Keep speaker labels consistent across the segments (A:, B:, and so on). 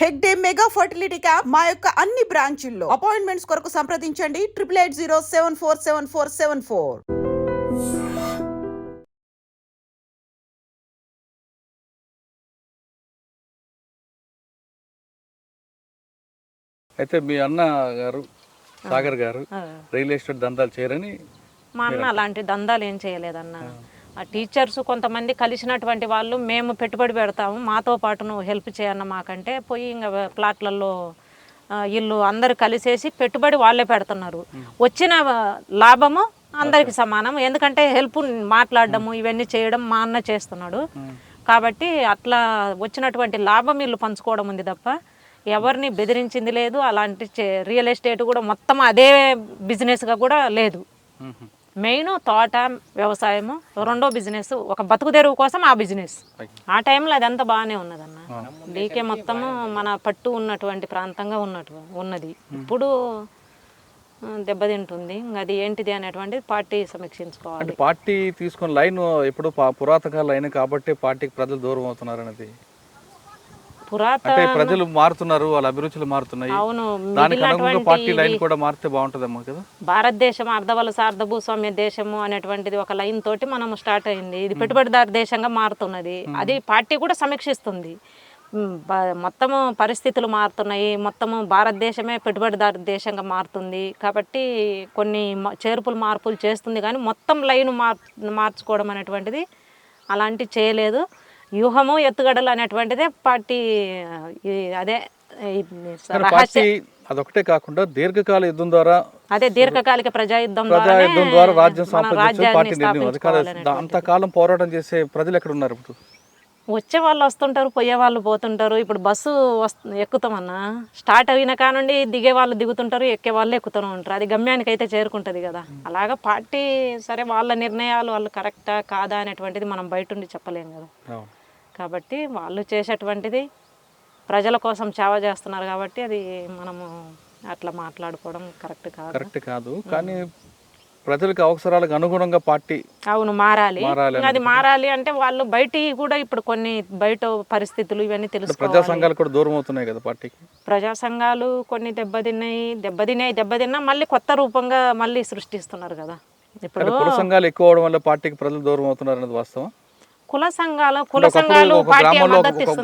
A: Hegde mega fertility camp మా యొక్క అన్ని బ్రాంచుల్లో అపాయింట్మెంట్స్ కొరకు సంప్రదించండి 8880747474.
B: అయితే మీ అన్న గారు సాగర్ గారు రియల్ ఎస్టేట్ దందాలు చేయరని
C: మా అన్న అలాంటి దందాలు ఏం చేయలేదన్న. ఆ టీచర్స్ కొంతమంది కలిసినటువంటి వాళ్ళు మేము పెట్టుబడి పెడతాము మాతో పాటు నువ్వు హెల్ప్ చేయన్న మాకంటే పోయి ఇంకా ప్లాట్లలో ఇల్లు అందరు కలిసేసి పెట్టుబడి వాళ్ళే పెడుతున్నారు. వచ్చిన లాభము అందరికి సమానం. ఎందుకంటే హెల్ప్ మాట్లాడడము ఇవన్నీ చేయడం మా అన్న చేస్తున్నాడు కాబట్టి అట్లా వచ్చినటువంటి లాభం ఇల్లు పంచుకోవడం ఉంది తప్ప ఎవరిని బెదిరించింది లేదు. అలాంటి రియల్ ఎస్టేట్ కూడా మొత్తం అదే బిజినెస్గా కూడా లేదు. మెయిన్ తోట వ్యవసాయము, రెండో బిజినెస్ ఒక బతుకు తెరువు కోసం ఆ బిజినెస్. ఆ టైంలో అదంతా బాగానే ఉన్నదన్న. డీకే మొత్తము మన పట్టు ఉన్నటువంటి ప్రాంతంగా ఉన్నది. ఇప్పుడు దెబ్బతింటుంది. అది ఏంటిది అనేటువంటిది పార్టీ సమీక్షించుకోవాలి.
B: పార్టీ తీసుకున్న లైన్ ఎప్పుడు పురాతన లైన్ కాబట్టి పార్టీకి ప్రజలు దూరం అవుతున్నారు అనేది. అంటే ప్రజలు మారుతున్నారు, వాళ్ళ అభిరుచులు మారుతున్నాయి.
C: అవును,
B: దానికి అనుగుణంగా పార్టీ లైన్ కూడా మారితే బాగుంటుందేమో కదా.
C: భారతదేశం అర్ధవలస అర్ధభూస్వామ్య దేశము అనేటువంటిది ఒక లైన్ తోటి మనం స్టార్ట్ అయింది. ఇది పెట్టుబడిదారు దేశంగా మారుతున్నది. అది పార్టీ కూడా సమీక్షిస్తుంది. మొత్తము పరిస్థితులు మారుతున్నాయి. మొత్తము భారతదేశమే పెట్టుబడిదారు దేశంగా మారుతుంది కాబట్టి కొన్ని చేర్పులు మార్పులు చేస్తుంది. కానీ మొత్తం లైన్ మార్చుకోవడం అనేటువంటిది అలాంటివి చేయలేదు. వ్యూహము ఎత్తుగడలు అనేటువంటిదే పార్టీ. అదే
B: అదొకటే కాకుండా దీర్ఘకాల యుద్ధం ద్వారా
C: దీర్ఘకాలిక ప్రజాయుద్ధం
B: ద్వారా రాజ్యం అంతకాలం పోరాటం చేసే ప్రజలు ఎక్కడ ఉన్నారు? ఇప్పుడు
C: వచ్చే వాళ్ళు వస్తుంటారు, పోయే వాళ్ళు పోతుంటారు. ఇప్పుడు బస్సు ఎక్కుతామన్నా స్టార్ట్ అయిన కానుండి దిగే వాళ్ళు దిగుతుంటారు, ఎక్కే వాళ్ళు ఎక్కుతూనే ఉంటారు. అది గమ్యానికి అయితే చేరుకుంటుంది కదా. అలాగా పార్టీ సరే వాళ్ళ నిర్ణయాలు వాళ్ళు కరెక్టా కాదా అనేటువంటిది మనం బయట ఉండి చెప్పలేం కదా. కాబట్టి వాళ్ళు చేసేటువంటిది ప్రజల కోసం సేవ చేస్తున్నారు కాబట్టి అది మనము అట్లా మాట్లాడుకోవడం కరెక్ట్ కాదు.
B: కానీ ప్రజలకు అవసరాలకు అనుగుణంగా పార్టీ
C: మారాలి. అది మారాలి అంటే వాళ్ళు బయట కూడా ఇప్పుడు కొన్ని బయట పరిస్థితులు ఇవన్నీ తెలుసు.
B: ప్రజా సంఘాలు కూడా దూరం అవుతున్నాయి కదా పార్టీకి.
C: ప్రజా సంఘాలు కొన్ని దెబ్బతిన్నా మళ్ళీ కొత్త రూపంగా మళ్ళీ సృష్టిస్తున్నారు కదా. ఇప్పుడు
B: కుల సంఘాలు ఎక్కువ అవడం వల్ల పార్టీకి ప్రజలు దూరం అవుతున్నారు అనేది వాస్తవం.
C: కుల సంఘాలు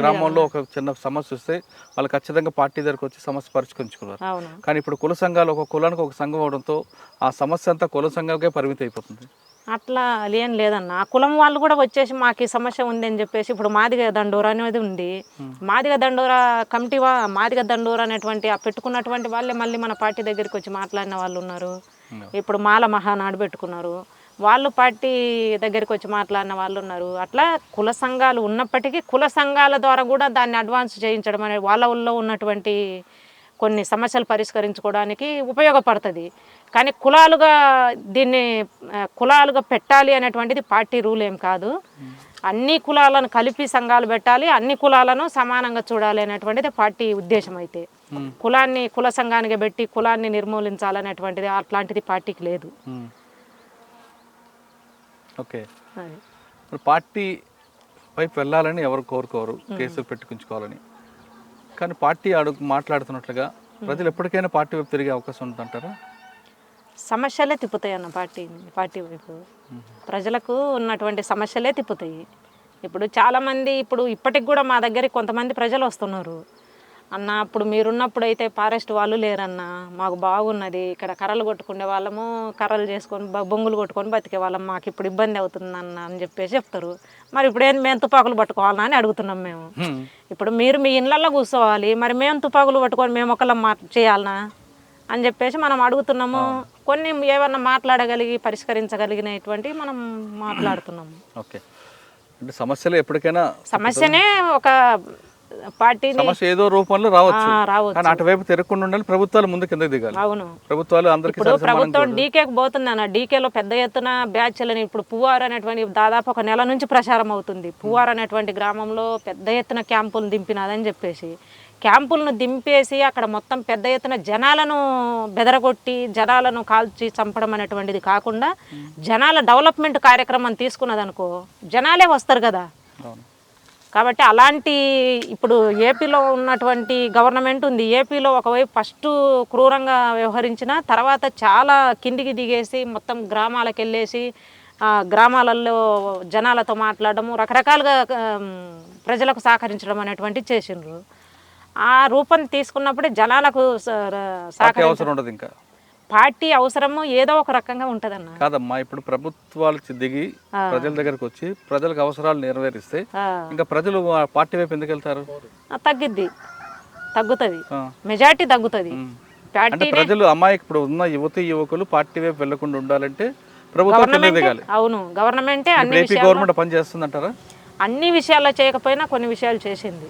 B: గ్రామంలో ఒక చిన్న సమస్య వస్తే వాళ్ళు ఖచ్చితంగా పార్టీ దగ్గరకు వచ్చి సమస్య పరిష్కరించుకున్నారు. కానీ ఇప్పుడు కుల సంఘాలు ఒక కులానికి ఒక సంఘం అవడంతో ఆ సమస్య అంతా కుల సంఘాలకే పరిమితి అయిపోతుంది.
C: అట్లా ఏం లేదన్న. ఆ కులం వాళ్ళు కూడా వచ్చేసి మాకు ఈ సమస్య ఉంది అని చెప్పేసి ఇప్పుడు మాదిగ దండోరా అనేది ఉంది. మాదిగ దండోరా కమిటీ మాదిగ దండోరా అనేటువంటి ఆ పెట్టుకున్నటువంటి వాళ్ళే మళ్ళీ మన పార్టీ దగ్గరికి వచ్చి మాట్లాడిన వాళ్ళు ఉన్నారు. ఇప్పుడు మాల మహానాడు పెట్టుకున్నారు, వాళ్ళు పార్టీ దగ్గరికి వచ్చి మాట్లాడిన వాళ్ళు ఉన్నారు. అట్లా కుల సంఘాలు ఉన్నప్పటికీ కుల సంఘాల ద్వారా కూడా దాన్ని అడ్వాన్స్ చేయించడం అనేది వాళ్ళలో ఉన్నటువంటి కొన్ని సమస్యలు పరిష్కరించుకోవడానికి ఉపయోగపడుతుంది. కానీ దీన్ని కులాలుగా పెట్టాలి అనేటువంటిది పార్టీ రూల్ ఏం కాదు. అన్ని కులాలను కలిపి సంఘాలు పెట్టాలి, అన్ని కులాలను సమానంగా చూడాలి అనేటువంటిది పార్టీ ఉద్దేశం. అయితే కుల సంఘానికి పెట్టి కులాన్ని నిర్మూలించాలనేటువంటిది అట్లాంటిది పార్టీకి లేదు.
B: ఓకే, పార్టీ వైపు వెళ్ళాలని ఎవరు కోరుకోరు, కేసులు పెట్టుకుంచుకోవాలని. కానీ పార్టీ మాట్లాడుతున్నట్లుగా ప్రజలు ఎప్పటికైనా పార్టీ వైపు తిరిగే అవకాశం ఉందంటారా?
C: సమస్యలే తిప్పుతాయి అన్న పార్టీ వైపు. ప్రజలకు ఉన్నటువంటి సమస్యలే తిప్పుతాయి. ఇప్పుడు చాలామంది ఇప్పటికి కూడా మా దగ్గరికి కొంతమంది ప్రజలు వస్తున్నారు. అన్న అప్పుడు మీరున్నప్పుడు అయితే ఫారెస్ట్ వాళ్ళు లేరన్నా, మాకు బాగున్నది, ఇక్కడ కర్రలు కొట్టుకునే వాళ్ళము, కర్రలు చేసుకొని బొంగులు కొట్టుకొని బతికే వాళ్ళం, మాకు ఇప్పుడు ఇబ్బంది అవుతుంది అన్న అని చెప్పేసి చెప్తారు. మరి ఇప్పుడు మేము తుపాకులు పట్టుకోవాలన్నా అని అడుగుతున్నాం మేము. ఇప్పుడు మీరు మీ ఇళ్ళల్లో కూర్చోవాలి, మరి మేము తుపాకులు పట్టుకొని మేము ఒకళ్ళం చేయాలనా అని చెప్పేసి మనం అడుగుతున్నాము. కొన్ని ఏమన్నా మాట్లాడగలిగి పరిష్కరించగలిగినటువంటి మనం మాట్లాడుతున్నాము.
B: ఓకే, అంటే సమస్యలు ఎప్పటికైనా
C: సమస్యనే ఒక పార్టీ
B: సమస్య ఏదో రూపంలో రావచ్చు. కానీ అటువైపు తిరగకుండా ఉండాలి, ప్రభుత్వాలు ముందు కిందకి దిగాలి.
C: అవును,
B: ప్రభుత్వాలు అందరికీ
C: ప్రభుత్వం డీకేకి పోతుంది అన్న. డీకేలో పెద్ద ఎత్తున బ్యాచ్లని ఇప్పుడు పువ్వారు అనేటువంటి దాదాపు ఒక నెల నుంచి ప్రచారం అవుతుంది. పువ్వారు అనేటువంటి గ్రామంలో పెద్ద ఎత్తున క్యాంపులను దింపినదని చెప్పేసి క్యాంపులను దింపేసి అక్కడ మొత్తం పెద్ద ఎత్తున జనాలను బెదరగొట్టి జనాలను కాల్చి చంపడం అనేటువంటిది కాకుండా జనాల డెవలప్మెంట్ కార్యక్రమం తీసుకున్నదనుకో జనాలే వస్తారు కదా. కాబట్టి అలాంటి ఇప్పుడు ఏపీలో ఉన్నటువంటి గవర్నమెంట్ ఉంది. ఏపీలో ఒకవైపు ఫస్ట్ క్రూరంగా వ్యవహరించిన తర్వాత చాలా కిందికి దిగేసి మొత్తం గ్రామాలకు వెళ్ళేసి గ్రామాలలో జనాలతో మాట్లాడము రకరకాలుగా ప్రజలకు సహకరించడం అనేటువంటిది చేసిండ్రు. ఆ రూపం తీసుకున్నప్పుడే జనాలకు
B: అవసరం ఉండదు ఇంకా
C: పార్టీ అవసరము ఏదో ఒక రకంగా ఉంటదన్న.
B: కాదమ్మా, ఇప్పుడు ప్రభుత్వాలు దిగి ప్రజల దగ్గరకు వచ్చి ప్రజలకు అవసరాలు నెరవేరిస్తే ఇంకా ప్రజలు పార్టీ వైపు ఎందుకు వెళ్తారు?
C: తగ్గుతుంది, మెజారిటీ తగ్గుతుంది.
B: అంటే ప్రజలు ఇప్పుడు ఉన్న యువకులు పార్టీ వైపు వెళ్లకుండా ఉండాలంటే ప్రభుత్వం దిగాలి.
C: అవును, గవర్నమెంటే
B: గవర్నమెంట్ పని చేస్తుందంటారా?
C: అన్ని విషయాల్లో చేయకపోయినా కొన్ని విషయాలు చేసింది.